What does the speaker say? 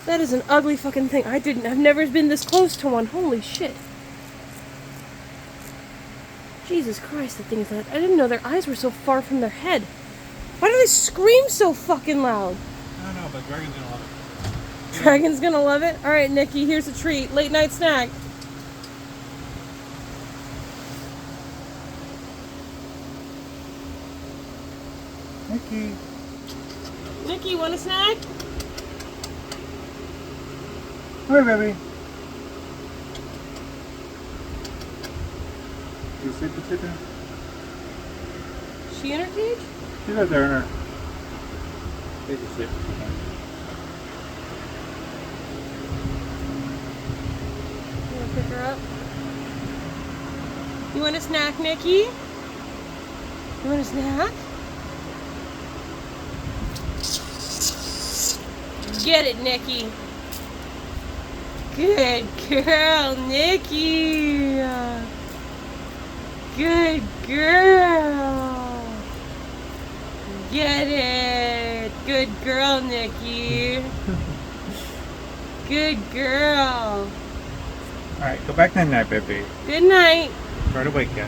That is an ugly fucking thing. I've never been this close to one. Holy shit. Jesus Christ, that thing is loud. I didn't know their eyes were so far from their head. Why do they scream so fucking loud? I don't know, but Dragon's gonna love it. Dragon's gonna love it? Alright, Nikki, here's a treat. Late night snack. Nikki. Nikki, want a snack? Hi, baby. You sit there? She in her cage? She's right there in her. Take a sit. You wanna pick her up? You want a snack, Nikki? You want a snack? Get it, Nikki. Good girl, Nikki. Good girl. Get it. Good girl, Nikki. Good girl. Alright, go back to night, baby. Good night. Try to wake you.